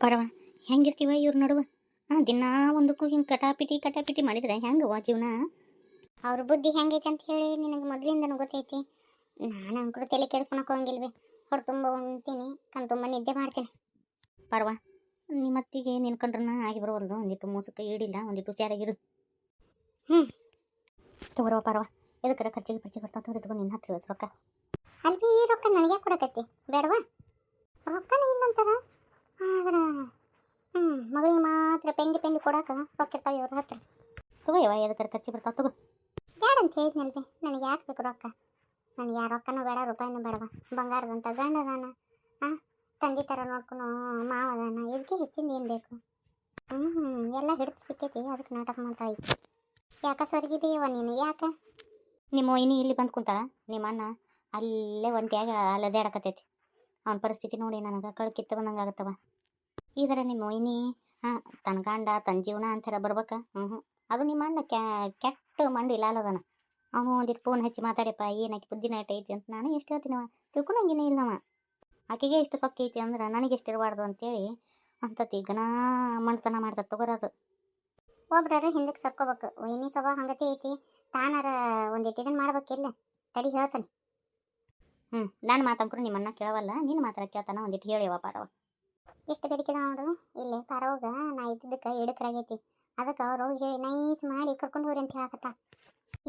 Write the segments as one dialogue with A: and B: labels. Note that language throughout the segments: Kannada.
A: ಪರವ ಹೆಂಗಿರ್ತೀವ ಇವ್ರ ನಡುವ ದಿನಾ ಒಂದಕ್ಕೂ ಹಿಂಗೆ ಕಟಾಪಿಟಿ ಮಾಡಿದ್ರೆ ಹೆಂಗವ ಜೀವನ.
B: ಅವ್ರ ಬುದ್ಧಿ ಹೆಂಗೈತೆ ಅಂತ ಹೇಳಿ ನಿನಗೆ ಮೊದಲಿಂದನೂ ಗೊತ್ತೈತಿ. ನಾನು ಅಂಕರು ತಲೆ ಕೆಡಿಸ್ಕೊಳಕ್ಕೆ ಹೋಗಂಗಿಲ್ವೇ. ಹೊರ ತುಂಬ ಉಣ್ತೀನಿ, ಕಣ್ ತುಂಬ ನಿದ್ದೆ ಮಾಡ್ತೀನಿ.
A: ಪರವ ನಿಮ್ಮತ್ತಿಗೆ ನಿನ್ಕಂಡ್ರನ ಆಗಿ ಬರೋಲ್ದು. ಒಂದಿಟ್ಟು ಮೋಸಕ್ಕೆ ಈಡಿಲ್ಲ, ಒಂದಿಟ್ಟು ಹುಷಾರಾಗಿರು. ತಗೋರವ ಪರವ, ಎದಕ್ಕರ ಖರ್ಚಿಗೆ ಬರ್ತಾವ ಇಟ್ಕೊಂಡು ನಿನ್ನ ಹತ್ರ ರೊಕ್ಕ.
B: ಅಲ್ವಿ ಈ ರೊಕ್ಕ ನನಗೆ ಕೊಡಕತ್ತಿ ಬೇಡವಾ? ರೊಕ್ಕನೇ ಇಲ್ಲಂತಾರ. ಆದ್ರೆ ಮಗಳಿಗೆ ಮಾತ್ರ ಪೆಂಡಿ ಕೊಡಕ್ಕೆ ಹೋಗಿರ್ತಾವೆ ಇವ್ರ ಹತ್ರ.
A: ತಗೋಯವ, ಎದಕ್ಕರ ಖರ್ಚಿ ಬರ್ತಾವ ತಗೋ.
B: ಬೇಡ ಅಂತ ಹೇಳಿದ್ನಲ್ವಿ, ನನಗೆ ಯಾಕೆ ಬೇಕು ರೊಕ್ಕ? ನನಗೆ ಯಾರು ರೊಕ್ಕನೂ ಬೇಡ, ರೂಪಾಯಿನೂ ಬೇಡವ. ಬಂಗಾರದಂತ ಗಂಡದಾನ, ತಂದೆ ಥರ ನೋಡ್ಕೊಳೋ ಮಾವದಾನ, ಇದಕ್ಕೆ ಹೆಚ್ಚಿಂದ ಏನು ಬೇಕು? ಎಲ್ಲ ಹಿಡಿದು ಸಿಕ್ಕೈತಿ, ಅದಕ್ಕೆ ನಾಟಕ ಮಾಡ್ತಾ ಇತ್ತು. ಯಾಕೆ ಸ್ವರ್ಗಿ ಬೇಯವ ನೀನು? ಯಾಕೆ
A: ನಿಮ್ಮ ವೈನಿ ಇಲ್ಲಿ ಬಂದು ಕುಂತಾಳ, ನಿಮ್ಮ ಅಣ್ಣ ಅಲ್ಲೇ ಒಂಟಿಯಾಗಿ ಅಲದಾಡಕತ್ತೈತಿ. ಅವನ ಪರಿಸ್ಥಿತಿ ನೋಡಿ ನನಗೆ ಕಳ್ಕಿತ್ತ ಬಂದಂಗೆ ಆಗತ್ತವ. ಇದರ ನಿಮ್ಮ ವೈನಿ ತನ್ನ ಗಂಡ ತನ್ನ ಜೀವನ ಅಂತಾರ ಬರ್ಬೇಕ. ಅದು ನಿಮ್ಮ ಅಣ್ಣ ಕೆಟ್ಟ ಮಂಡಿ ಇಲ್ಲದನ. ಅವನು ಒಂದಿಟ್ಟು ಫೋನ್ ಹಚ್ಚಿ ಮಾತಾಡಪ್ಪ, ಏನಾಕಿ ಬುದ್ಧಿ ನಾಟ ಐತಿ ಅಂತ ನಾನು ಎಷ್ಟು ಹೇಳ್ತೀನವ. ತಿಳ್ಕೊಂಡಂಗೇನೇ ಇಲ್ಲವ. ಆಕೆಗೆ ಎಷ್ಟು ಸೊಕ್ಕ ಐತಿ ಅಂದ್ರೆ ನನಗೆ ಎಷ್ಟು ಇರಬಾರ್ದು ಅಂತೇಳಿ ಅಂತತಿ ಗನಾ ಮಣ್ತನ ಮಾಡ್ತದೆ ತಗೋರೋದು.
B: ಒಬ್ರಾರು ಹಿಂದಕ್ಕೆ ಸರ್ಕೋಬೇಕು. ವೈನಿ ಸ್ವಭಾವ ಹಂಗತಿ ಐತಿ. ತಾನಾರ ಒಂದಿಟ್ಟು ಇದನ್ನು ಮಾಡ್ಬೇಕಿಲ್ಲ. ತಡಿ ಹೇಳ್ತಾನೆ.
A: ನಾನು ಮಾತಂಕರು ನಿಮ್ಮನ್ನ ಕೇಳವಲ್ಲ, ನೀನು ಮಾತ್ರ ಕೇಳ್ತಾನ. ಒಂದಿಟ್ಟು ಹೇಳಿವ ಪಾರವ.
B: ಎಷ್ಟು ಬೆದಕಿದ ನೋಡು. ಇಲ್ಲೇ ಪಾರವಾಗ ನಾ ಇದ್ದಕ್ಕೆ ಎಡಕ್ರಾಗೈತಿ. ಅದಕ್ಕೆ ಅವ್ರು ಹೇಳಿ ನೈಸ್ ಮಾಡಿ ಕರ್ಕೊಂಡು ಹೋಗ್ರಿ ಅಂತ ಹೇಳಕತ್ತ.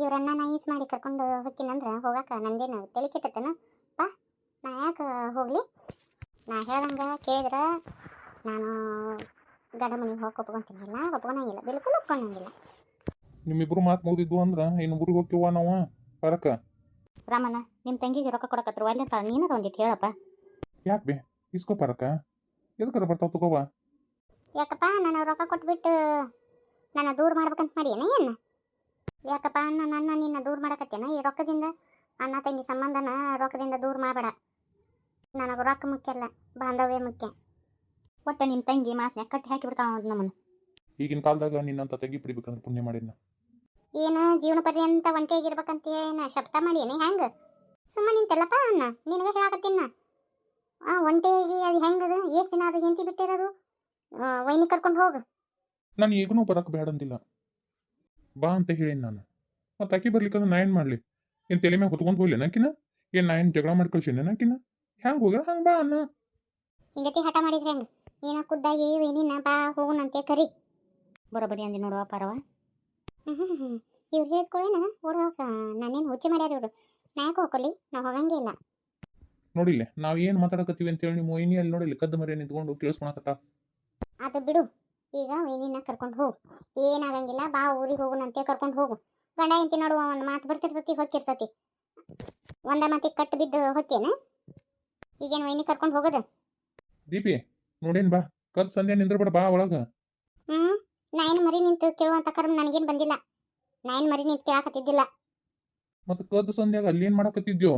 B: ಇವ್ರನ್ನ ನೈಸ್ ಮಾಡಿ ಕರ್ಕೊಂಡು ಹೋಗ್ತೀನಂದ್ರೆ ಹೋಗಕ್ಕೆ ನಂದೇನು ತಲೆ ಕೆಟ್ಟತ್ತೇನು? ಬಾ, ನಾ ಯಾಕೆ ಹೋಗಲಿ? ನಾ ಹೇಳ್ದಂಗೆ ಕೇಳಿದ್ರೆ ನಾನು ಗಂಡ ಮನೆಗೆ ಹೋಗಿ ಒಪ್ಕೊಂತೀನಿಲ್ಲ, ಒಪ್ಕೊಳಂಗಿಲ್ಲ, ಬಿಲ್ಕುಲ್ ಒಪ್ಕೊಳಂಗಿಲ್ಲ.
C: ನಿಮ್ಮಿಬ್ರು ಮಾತು ಮುಗಿದಿದ್ದು ಅಂದ್ರೆ ಇನ್ನೊಬ್ರಿಗೆ ಹೋಗ್ತೀವ ನಾವು ಪರಕ.
A: ರಾಮಣ್ಣ, ನಿಮ್ಮ ತಂಗಿಗೆ ರೊಕ್ಕ ಕೊಡಕತ್ರು ಅಲ್ಲಿ ಅಂತ ನೀನಾರ ಒಂದಿಟ್ಟು ಹೇಳಪ್ಪ.
C: ಯಾಕೆ ಬೇ ಇಸ್ಕೋ ಪರಕ, ಎದಕ್ಕಾರ ಬರ್ತಾವ ತಗೋವ.
B: ಯಾಕಪ್ಪ ನಾನು ರೊಕ್ಕ ಕೊಟ್ಬಿಟ್ಟು ನನ್ನ ದೂರ ಮಾಡ್ಬೇಕಂತ ಮಾಡಿಯೇನ ಏನು? ಯಾಕಪ್ಪ ನನ್ನ ನಿನ್ನ ದೂರ ಮಾಡಕತ್ತೇನ ಈ ರೊಕ್ಕದಿಂದ? ಅಣ್ಣ ತಂಗಿ ಸಂಬಂಧನ ರೊಕ್ಕದಿಂದ ದೂರ ಮಾಡಬೇಡ. ನನಗೆ ರೊಕ್ಕ ಮುಖ್ಯ ಅಲ್ಲ, ಬಾಂಧವ್ಯ ಮುಖ್ಯ.
A: ಒಟ್ಟು ನಿಮ್ಮ ತಂಗಿ ಮಾತನ್ನ ಕಟ್ಟಿ ಹಾಕಿ ಬಿಡ್ತಾವ ನಮ್ಮನ್ನು.
C: ಈಗಿನ ಕಾಲದಾಗ ನಿನ್ನಂತ ತೆಗಿ ಬಿಡ್ಬೇಕಂದ್ರೆ ಪುಣ್ಯ ಮಾಡಿನ.
B: ಏನು ಜೀವನ ಪರ್ಯಂತ ಒಂಟಿಯಾಗಿರ್ಬೇಕಂತ ಏನು ಶಬ್ದ ಮಾಡೀನಿ? ಹೆಂಗೆ ಸುಮ್ಮನೆ ನಿಂತೆಲ್ಲಪ್ಪ ಅಣ್ಣ, ನಿನಗೆ ಹೇಳಕತ್ತೀನ. ಒಂಟಿಯಾಗಿ ಅದು ಹೆಂಗದು? ಎಷ್ಟು ದಿನ ಅದು ಹೆಂತಿ ಬಿಟ್ಟಿರೋದು? ವೈನಿ ಕರ್ಕೊಂಡು ಹೋಗು.
C: ನಾನು ಈಗನೂ ಬರಕ್ಕೆ ಬೇಡ ಅಂದಿಲ್ಲ, ಬಾ ಅಂತ ಹೇಳೀನಿ ನಾನು. ಮತ್ತು ಅಕ್ಕಿ ಬರ್ಲಿಕ್ಕಂದ್ರೆ ನಾ ಏನು ಮಾಡಲಿ? ಏನು ತಲೆ ಮ್ಯಾಗ ಹೊತ್ಕೊಂಡು ಹೋಗ್ಲಿ ನಾಕಿನ? ಏನು ನಾ ಏನು ಜಗಳ ಮಾಡಿ ಕಳ್ಸೀನಿ ನಾಕಿನ? ಹೆಂಗೆ ಹೋಗ್ಯಾಳ ಹಂಗೆ ಬಾ ಅನ್ನ.
B: ಹಿಂಗತಿ ಹಠ ಮಾಡಿದ್ರೆ ಹೆಂಗೆ? ಏನೋ ಖುದ್ದಾಗಿ ವೈನಿನ ಬಾ ಹೋಗುನಂತೆ ಕರಿ.
A: ಬರೋಬರಿ ಅಂದಿ ನೋಡುವ ಪರವ.
B: ಇವ್ರು ಹೇಳಿದ್ಕೊಳ್ಳೇನ ಓಡ್ ಹೋಗ. ನಾನೇನು ಹುಚ್ಚಿ ಮಾಡ್ಯಾರ ಇವರು. ನಾ ಯಾಕೆ ಹೋಗಲಿ? ನಾವು ಹೋಗಂಗೆ ಇಲ್ಲ.
C: ನೋಡಿಲ್ಲ ನಾವು ಏನು ಮಾತಾಡಕತ್ತೀವಿ ಅಂತೇಳಿ ನಿಮ್ಮ ಮೊಯ್ನಿ ಅಲ್ಲಿ ನೋಡಿಲ್ಲ ಕದ್ದು ಮರಿ ನಿಂತ್ಕೊಂಡು ಕೇಳಿಸ್ಕೊಳಕತ್ತ.
B: ಅದು ಬಿಡು, ಈಗ ವೈನಿನ ಕರ್ಕೊಂಡು ಹೋಗು. ಏನಾಗಂಗಿಲ್ಲ, ಬಾ ಊರಿಗೆ ಹೋಗುನಂತೆ ಕರ್ಕೊಂಡು ಹೋಗು. ಗಂಡ ಹೆಂಡತಿ ನೋಡುವ ಒಂದು ಮಾತು ಬರ್ತಿರ್ತತಿ ಹೋಗಿರ್ತತಿ. ಒಂದ ಮಾತಿಗೆ ಕಟ್ಟು ಬಿದ್ದು ಹೊಕ್ಕೇನ? ಈಗೇನು ವೈನಿ ಕರ್ಕೊಂಡು ಹೋಗೋದು?
C: ದೀಪಿ ನೋಡೇನು ಬಾ, ಕದ್ದು ಸಂಧ್ಯಾ ನಿಂದ್ರಬೇಡ, ಬಾ ಒಳಗೆ.
B: ನಾ ಏನು ಮರಿ ನಿಂತು ಕೇಳುವಂಥ ಕರ್ಮ ನನಗೇನು ಬಂದಿಲ್ಲ. ನಾ ಏನು ಮರಿ ನಿಂತು ಕೇಳಾಕತ್ತಿದ್ದಿಲ್ಲ.
C: ಮತ್ತು ಕದ್ದು ಸಂಧ್ಯಾಗ ಅಲ್ಲಿ ಏನು ಮಾಡಕತ್ತಿದ್ಯೋ?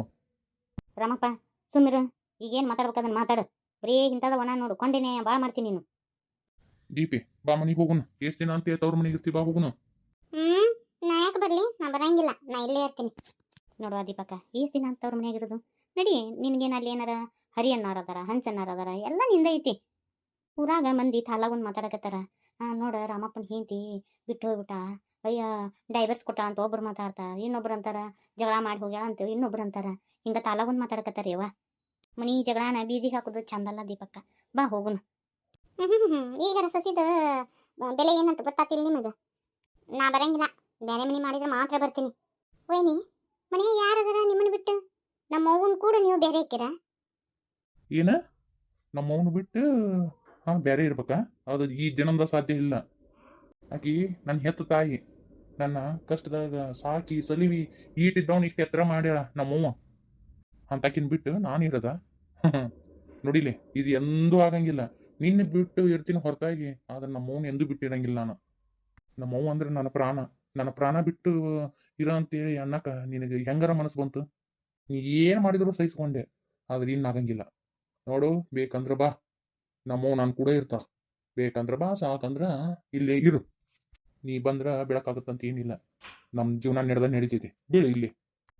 A: ರಾಮಪ್ಪ ಸುಮ್ಮಿರು, ಈಗೇನು ಮಾತಾಡ್ಬೇಕದನ್ನು ಮಾತಾಡು. ಬರೀ ಇಂಥದ ಒಣ ನೋಡು ಕೊಂಡಿನೇ ಭಾಳ ಮಾಡ್ತೀನಿ ನೀನು.
C: ದೀಪಿ ಬಾ ಮನೆಗೆ ಹೋಗುನು. ಎಷ್ಟು ದಿನ ಅಂತ ತವ್ರ ಮನೆಗೆ ಇರ್ತೀವಿ, ಬಾ ಹೋಗುನು.
B: ನಾ ಯಾಕೆ ಬರಲಿ? ನಾ ಬರಂಗಿಲ್ಲ, ನಾ ಇಲ್ಲೇ ಇರ್ತೀನಿ.
A: ನೋಡುವ ದೀಪಕ್ಕ, ಎಷ್ಟು ದಿನ ಅಂತ ಅವ್ರ ಮನೆಯಾಗಿರೋದು? ನಡಿ, ನಿನಗೇನು ಅಲ್ಲಿ ಏನಾರ ಹರಿಯನ್ನಾರ ಅದಾರ, ಹಂಚನ್ನಾರ ಅದಾರ, ಎಲ್ಲ ನಿಂದ ಐತಿ. ಊರಾಗ ಮಂದಿ ತಾಲಾಗೊಂದು ಮಾತಾಡಕತ್ತಾರ. ನೋಡ ರಾಮಪ್ಪನ ಹೆಂಡತಿ ಬಿಟ್ಟು ಹೋಗ್ಬಿಟ್ಟ, ಅಯ್ಯ ಡೈವರ್ಸ್ ಕೊಟ್ಟ ಅಂತ ಒಬ್ರು ಮಾತಾಡ್ತಾರ, ಇನ್ನೊಬ್ರು ಅಂತಾರ ಜಗಳ ಮಾಡಿ ಹೋಗ್ಯಾಳ ಅಂತೇಳಿ ಇನ್ನೊಬ್ರು ಅಂತಾರ. ಹಿಂಗೆ ತಾಲಾಗೊಂದು ಮಾತಾಡಕತ್ತಾರ ಯವ್ವ. ಮನಿ ಜಗಳನ ಬೀದಿಗೆ ಹಾಕೋದು ಚಂದಲ್ಲ ದೀಪಕ್ಕ. ಬಾ ಹೋಗುನು.
B: ಈಗ ಸಸಿದ ಬೆಲೆ ಏನಂತ ಗೊತ್ತಾತಿಲ್ಲ ನಿಮಗೆ? ನಾ ಬರಂಗಿಲ್ಲ, ಬೇರೆ ಮನೆ ಮಾಡಿದ್ರೆ ಮಾತ್ರ ಬರ್ತೀನಿ. ವೈನಿ ಮನೆಯಾಗ ಯಾರದಾರ ನಿಮ್ಮನ್ನು ಬಿಟ್ಟು? ನಮ್ಮ ಅವ್ವನ ಕೂಡ ನೀವು ಬೇರೆ ಇಕ್ಕಿರ?
C: ಏನ ನಮ್ಮ ಅವನು ಬಿಟ್ಟು ಬೇರೆ ಇರ್ಬೇಕಾ? ಅದು ಈ ಜನ್ಮದ ಸಾಧ್ಯ ಇಲ್ಲ. ಆಕಿ ನನ್ನ ಹೆತ್ತ ತಾಯಿ, ನನ್ನ ಕಷ್ಟದಾಗ ಸಾಕಿ ಸಲಿವಿ ಈಟಿದ್ದವನು ಇಷ್ಟು ಎತ್ತರ ಮಾಡ್ಯಾಳ ನಮ್ಮವ್ವ. ಅಂತಾಕಿನ ಬಿಟ್ಟು ನಾನು ಇರದ? ನೋಡಿಲಿ, ಇದು ಎಂದೂ ಆಗಂಗಿಲ್ಲ. ನಿನ್ನ ಬಿಟ್ಟು ಇರ್ತೀನಿ ಹೊರತಾಗಿ, ಆದ್ರೆ ನಮ್ಮವ್ನ ಎಂದೂ ಬಿಟ್ಟಿರಂಗಿಲ್ಲ ನಾನು. ನಮ್ಮವ್ವ ಅಂದ್ರೆ ನನ್ನ ಪ್ರಾಣ. ನನ್ನ ಪ್ರಾಣ ಬಿಟ್ಟು ಇರೋ ಅಂತೇಳಿ ಅನ್ನಕ ನಿನಗೆ ಹೆಂಗಾರ ಮನಸ್ಸು ಬಂತು? ನೀ ಏನು ಮಾಡಿದ್ರು ಸಹಿಸ್ಕೊಂಡೆ, ಆದ್ರೆ ಇನ್ನಾಗಂಗಿಲ್ಲ. ನೋಡು, ಬೇಕಂದ್ರೆ ಬಾ, ನಮ್ಮವ್ ನಾನು ಕೂಡ ಇರ್ತಾ. ಬೇಕಂದ್ರೆ ಬಾ, ಸಾಕಂದ್ರೆ ಇಲ್ಲೇ ಇರು. ನೀ ಬಂದ್ರೆ ಬೆಳಕಾಗತ್ತಂತ ಏನಿಲ್ಲ. ನಮ್ಮ ಜೀವನ ನಡೀತೈತಿ. ಬೀಳು ಇಲ್ಲಿ.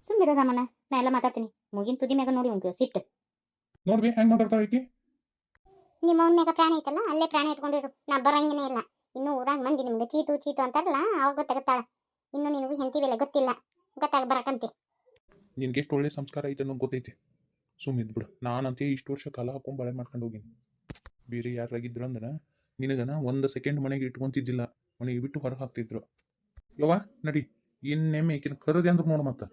A: ಸುಮ್ಮಿರ ರಾಮಣ್ಣ, ನಾ ಎಲ್ಲ ಮಾತಾಡ್ತೀನಿ. ಮುಗಿನ ತುದಿ ಮ್ಯಾಗ ನೋಡಿ ಒಂದು ಸಿಟ್ಟು
C: ನೋಡ್ಬಿ ಹೆಂಗ್ ಮಾತಾಡ್ತಾಳ ಈಕಿ.
B: ನಿಮ್ಮ ಅವ್ನ ಮ್ಯಾಗ ಪ್ರಾಣ ಐತಲ್ಲ ಅಲ್ಲೇ ಪ್ರಾಣ ಇಟ್ಕೊಂಡಿರು. ನಾ ಬರಂಗನೇ ಇಲ್ಲ. ಇನ್ನು ಊರಾಗ ಮಂದಿ ನಿಮ್ಗೆ ಚೀತು ಚೀತು ಅಂತಾರಲ್ಲ ಅವಾಗ ಗೊತ್ತಾಗತ್ತಾಳ. ಇನ್ನು ನಿನಗೂ ಹೆಂಡತಿ ಬೆಲೆ ಗೊತ್ತಿಲ್ಲ, ಗೊತ್ತಾಗ ಬರಕಂತಿ.
C: ನಿನ್ಗೆ ಎಷ್ಟು ಒಳ್ಳೆ ಸಂಸ್ಕಾರ ಐತೆ ಅನ್ನೋದು ಗೊತ್ತೈತಿ. ಸುಮ್ಮಿದ್ ಬಿಡು. ನಾನಂತೆ ಇಷ್ಟು ವರ್ಷ ಕಾಲ ಹಾಕೊಂಡು ಬಾಳೆ ಮಾಡ್ಕೊಂಡು ಹೋಗಿನಿ. ಬೇರೆ ಯಾರಾಗಿದ್ರು ಅಂದ್ರೆ ನಿನಗನ ಒಂದು ಸೆಕೆಂಡ್ ಮನೆಗೆ ಇಟ್ಕೊಂತಿದ್ದಿಲ್ಲ, ಮನೆಗೆ ಬಿಟ್ಟು ಹೊರಗೆ ಹಾಕ್ತಿದ್ರು. ಯವ್ವ ನಡಿ, ಇನ್ನೆಮ್ಮೆ ಈಕಿನ ಕರದೆ ಅಂದ್ರೆ ನೋಡು. ಮತ್ತೆ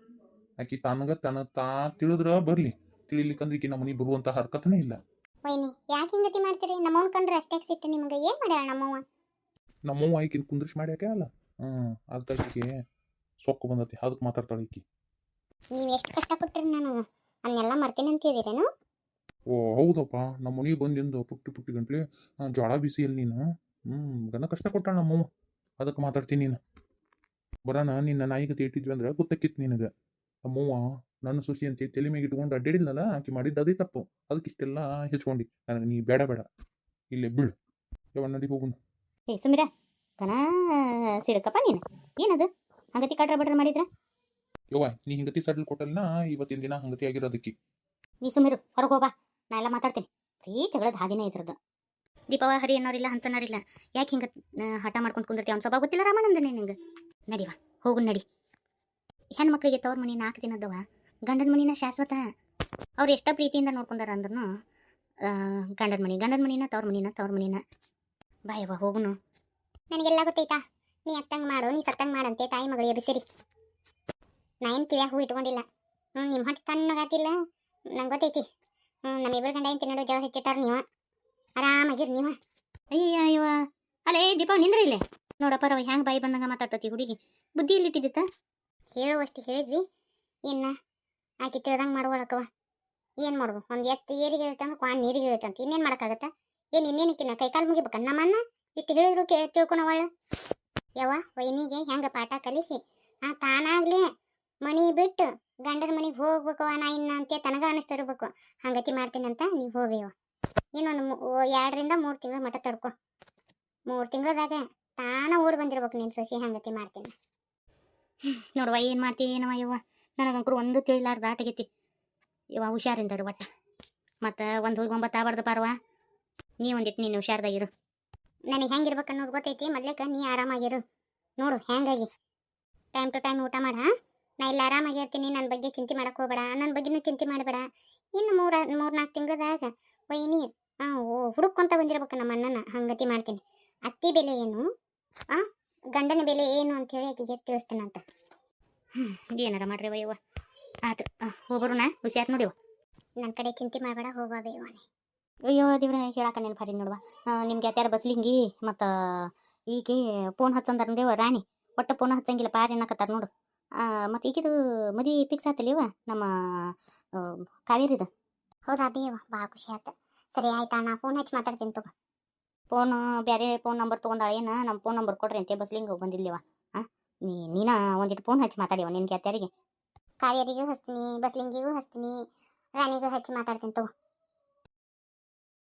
C: ಆಕಿ ತನಗ ತಾ ತಿಳಿದ್ರ ಬರ್ಲಿ, ತಿಳಿಲಿಕ್ಕಂದ್ರೆ ಈಕಿ ನಮ್ಮ ಮನೆಗೆ ಬರುವಂತ ಹರ್ಕತನೇ ಇಲ್ಲ.
B: ವೈನಿ ಯಾಕೆ ಹಿಂಗತಿ ಮಾಡ್ತೀರಿ? ನಮ್ಮವ್ನ ಕಂಡ್ರೆ ಅಷ್ಟೇ ಸಿಟ್ಟು ನಿಮ್ಗೆ. ಏನು ಮಾಡ್ಯಾಳ ನಮ್ಮವ್ವ?
C: ನಮ್ಮವ್ವ ಈಕಿನ ಕುಂದ್ರಿಸಿ ಮಾಡ್ಯಾಕೆ ಅಲ್ಲ. ಅದಕ್ಕೆ ಸೊಕ್ಕು ಬಂದತಿ, ಅದಕ್ಕೆ ಮಾತಾಡ್ತಾಳೆ ಈಕಿ.
B: ನೀವು ಎಷ್ಟು ಕಷ್ಟಪಟ್ಟಿರಿ ನನಗೆ ಅದನ್ನೆಲ್ಲ ಮರ್ತೀನಿ ಅಂತಿದ್ದೀರೇನು?
C: ಓ ಹೌದಪ್ಪ, ನಮ್ಮ ಮನೆಗೆ ಬಂದಿಂದ ಪುಟ್ಟಿ ಗಂಟ್ಲೆ ಜೋಳ ಬಿಸಿಯಲ್ಲಿ ನೀನು ಗನ ಕಷ್ಟ ಕೊಟ್ಟಾಳ ನಮ್ಮವ್ವ. ಅದಕ್ಕೆ ಮಾತಾಡ್ತೀನಿ. ನೀನು ಬರೋಣ ನಿನ್ನ ನಾಯಿಗತಿ ಇಟ್ಟಿದ್ವಿ ಅಂದ್ರೆ ಗೊತ್ತಕ್ಕಿತ್ತು ನಿನಗೆ. ನಮ್ಮವ್ವ ನನ್ನ ಸುಸಿ ಅಂತ ತಲೆ ಮೇಲೆ ಇಟ್ಕೊಂಡು ಅಡ್ಡಾಡಿದ್ನಲ್ಲ, ಆಕಿ ಮಾಡಿದ್ದು ಅದೇ ತಪ್ಪು. ಅದಕ್ಕೆ ಇಷ್ಟೆಲ್ಲ ಹೆಚ್ಕೊಂಡು ನನಗೆ ನೀ ಬೇಡ ಇಲ್ಲೇ ಬೀಳು. ಯಾವ ನಡಿ ಹೋಗುನು.
A: ಏ ಸುಮಿರ ಕಣ ಸಿಡಕಪ್ಪ ನೀನು. ಏನದು ಹಂಗತಿ ಕಡ್ರ ಬಡ್ರ ಮಾಡಿದ್ರ?
C: ಯವ್ವ ನೀ ಹಿಂಗತಿ ಸಡ್ಲ್ ಕೊಟ್ಟಲ್ಲ, ಇವತ್ತಿನ ದಿನ ಹಂಗತಿ ಆಗಿರೋದಕ್ಕೆ.
A: ನೀ ಸುಮಿರು, ಹೊರಗೆ ಹೋಗ. ನಾ ಎಲ್ಲ ಮಾತಾಡ್ತೀನಿ. ಬರೀ ಜಗಳದ ಹಾದಿನೇ ಇದ್ರದ್ದು. ದೀಪವ ಹರಿ ಅನ್ನೋರಿಲ್ಲ, ಹಂಚನೋರಿಲ್ಲ. ಯಾಕೆ ಹಿಂಗೆ ಹಠ ಮಾಡ್ಕೊಂಡು ಕುಂದಿರ್ತೀವಿ? ಅವ್ನು ಸ್ವಭಾವ ಗೊತ್ತಿಲ್ಲ ರಾಮಣ್ಣಂದನೇ ನಿಂಗೆ. ನಡಿವಾ ಹೋಗು ನಡಿ. ಹೆಣ್ಮಕ್ಳಿಗೆ ತವ್ರ ಮನೆ 4 ದಿನದವ, ಗಂಡನ ಮನಿನ ಶಾಶ್ವತ. ಅವ್ರು ಎಷ್ಟ ಪ್ರೀತಿಯಿಂದ ನೋಡ್ಕೊಂಡಾರ ಅಂದ್ರೂ ಗಂಡನ ಮನಿನ ತವ್ರ ಮನಿನ. ಬಾಯವ್ವ ಹೋಗುನು.
B: ನನಗೆಲ್ಲ ಗೊತ್ತೈತಾ? ನೀ ಅತ್ತಂಗೆ ಮಾಡು, ನೀ ಸತ್ತಂಗೆ ಮಾಡಂತೆ ತಾಯಿ ಮಗಳಿಗೆ ಬಿಸಿರಿ. ನಾ ಏನು ಕಿವ್ಯಾಗ ಹೂ ಇಟ್ಕೊಂಡಿಲ್ಲ. ನಿಮ್ಮ ಹೊಟ್ಟೆ ತಣ್ಣಗಾತಿಲ್ಲ ನಂಗೆ ಗೊತ್ತೈತಿ. ನಮ್ಮಿಬ್ಬರು ಗಂಡ ಏನು ತಿನ್ನೋದು ಜಗಳ ಹೆಚ್ಚಿಟ್ಟಾರ ನೀವು. ಆರಾಮಾಗಿರಿ ನೀವು.
A: ಅಯ್ಯಯ್ಯವ ಅಲ್ಲೇ ದೀಪ ನಿಂದ್ರೆ ಇಲ್ಲೇ ನೋಡಪ್ಪ. ರವ ಹ್ಯಾಂಗೆ ಬಾಯಿ ಬಂದಂಗೆ ಮಾತಾಡ್ತತಿ ಹುಡುಗಿ. ಬುದ್ಧಿ ಇಲ್ಲಿಟ್ಟಿದ್ದಿತ್ತ?
B: ಹೇಳುವಷ್ಟು ಹೇಳಿದ್ವಿ. ಇನ್ನು ಆಕೆ ತಿಳ್ದಂಗೆ ಮಾಡುವಳಕವ. ಏನು ಮಾಡೋದು? ಒಂದು ಎತ್ತು ಏರಿಗೆ ಹೇಳ್ತಂದ್ರೆ ಕ್ವಾನ್ ನೀರಿಗೆ ಹೇಳ್ತಂತ. ಇನ್ನೇನು ಮಾಡೋಕ್ಕಾಗತ್ತ? ಏನು ಇನ್ನೇನು ತಿನ್ನ ಕೈಕಾಲು ಮುಗಿಬೇಕ ನಮ್ಮನ್ನ? ಇಷ್ಟು ಹೇಳಿದ್ರು ತಿಳ್ಕೊಳವಳ. ಯವ್ವ ವೈನಿಗೆ ಹೆಂಗೆ ಪಾಠ ಕಲಿಸಿ ತಾನಾಗ್ಲೇ ಮನೆ ಬಿಟ್ಟು ಗಂಡನ ಮನೆಗೆ ಹೋಗ್ಬೇಕವ ನಾ ಇನ್ನ ಅಂತ ತನಗ ಅನಿಸ್ತಿರ್ಬೇಕು. ಹಂಗತಿ ಮಾಡ್ತೀನಂತ ನೀವು ಹೋಗ್ಬೇವ. ಇನ್ನೊಂದು 2 ರಿಂದ 3 ತಿಂಗಳ ಮಟ್ಟ ತಡ್ಕೊ. 3 ತಿಂಗಳದಾಗ ತಾನ ಓಡಿ ಬಂದಿರ್ಬೇಕು ನೀನು ಸೊಸಿ. ಹಂಗತಿ ಮಾಡ್ತೀನಿ
A: ನೋಡುವ. ಏನು ಮಾಡ್ತೀವಿ ಏನವ ಯವ್ವ? ನನಗಂಕರು ಒಂದು ತಿಳಿಲಾರ್ದ ಆಟಗೈತಿ ಯವ್ವ. ಹುಷಾರಿಂದರು ಒಟ್ಟ. ಮತ್ತು ಒಂದು ಹೋಗಿ 9 ಆಗ್ಬಾರ್ದು ಪಾರವ. ನೀ ಒಂದಿಟ್ಟು ನೀನು ಹುಷಾರ್ದಾಗಿರು.
B: ನನಗೆ ಹೆಂಗಿರ್ಬೇಕು ಅನ್ನೋದು ಗೊತ್ತೈತಿ. ಮೊದ್ಲೇಕ ನೀ ಆರಾಮಾಗಿರು. ನೋಡು ಹೆಂಗಾಗಿ ಟೈಮ್ ಟು ಟೈಮ್ ಊಟ ಮಾಡ. ನಾ ಇಲ್ಲ ಆರಾಮಾಗಿರ್ತೀನಿ. ನನ್ನ ಬಗ್ಗೆ ಚಿಂತೆ ಮಾಡಕ್ಕೆ ಹೋಗ್ಬೇಡ. ನನ್ನ ಬಗ್ಗೆನೂ ಚಿಂತೆ ಮಾಡಬೇಡ. ಇನ್ನು 3-4 ತಿಂಗಳದಾಗ ವೈನಿ ಹುಡುಕೊಂತ ಬಂದಿರ್ಬೇಕು ನಮ್ಮ ಅಣ್ಣನ. ಹಂಗತಿ ಮಾಡ್ತೀನಿ. ಅತ್ತಿ ಬೆಲೆ ಏನು, ಗಂಡನ ಬೆಲೆ ಏನು ಅಂಥೇಳಿ ಆಕೆಗೆ ತಿಳಿಸ್ತೇನಂತ.
A: ಏನಾರ ಮಾಡ್ರಿ ವಯ್ಯವ್ವ. ಆತು ಹೋಗ್ಬರೋಣ. ಹುಷಾರು ನೋಡಿವ.
B: ನನ್ನ ಕಡೆ ಚಿಂತೆ ಮಾಡಬೇಡ. ಹೋಗುವ ಬೇವಾನೆ.
A: ಅಯ್ಯೋ ದೇವ್ರ ಹೇಳಕ್ಕ ನೆನಪಾರಿ ನೋಡುವ. ನಿಮ್ಗೆ ಯಾತ್ಯಾರ ಬಸ್ಲಿಂಗಿ ಮತ್ತು ಈಕೆ ಫೋನ್ ಹಚ್ಚಂದಾರಂದೇವ ರಾಣಿ. ಒಟ್ಟು ಫೋನ್ ಹಚ್ಚಂಗಿಲ್ಲ ಪಾರಿ ಅನ್ನಕತ್ತಾರ ನೋಡು. ಮತ್ತು ಈಗಿದು ಮದುವೆ ಫಿಕ್ಸ್ ಆತಲ್ಲಿವ ನಮ್ಮ ಕಾವೇರಿದ.
B: ಹೌದಾ ಬೇವ, ಭಾಳ ಖುಷಿ ಆಯ್ತು. ಸರಿ ಆಯ್ತಾ, ನಾ ಫೋನ್ ಹಚ್ಚಿ ಮಾತಾಡ್ತೀನಿ ತಗೋ.
A: ಫೋನು ಬೇರೆ ಫೋನ್ ನಂಬರ್ ತೊಗೊಂಡಾಳ ಏನು? ನಮ್ಮ ಫೋನ್ ನಂಬರ್ ಕೊಡ್ರಿ ಅಂತೆ. ಬಸ್ಲಿಂಗ್ ಬಂದಿಲ್ಲವ. ನೀನ ಒಂದಿಟ್ಟು ಫೋನ್ ಹಚ್ಚಿ ಮಾತಾಡಿವ ನಿನ್ಗೆ ಯಾತ್ಯಾರಿಗೆ.
B: ಕಾವೇರಿಗೂ ಹಚ್ತೀನಿ, ಬಸ್ಲಿಂಗಿಗೂ ಹಚ್ತೀನಿ, ರಾಣಿಗೂ ಹಚ್ಚಿ ಮಾತಾಡ್ತೀನಿ ತಗೋ.